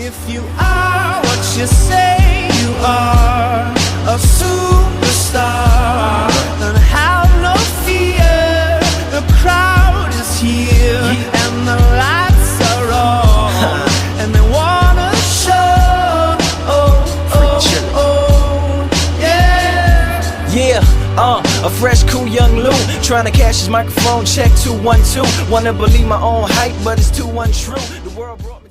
If you are what you say you are, a superstar, then have no fear. The crowd is here, and the lights are on, and they wanna show. A fresh, cool young Lou, trying to cash his microphone check 212. Wanna believe my own hype, but it's too untrue. The world brought me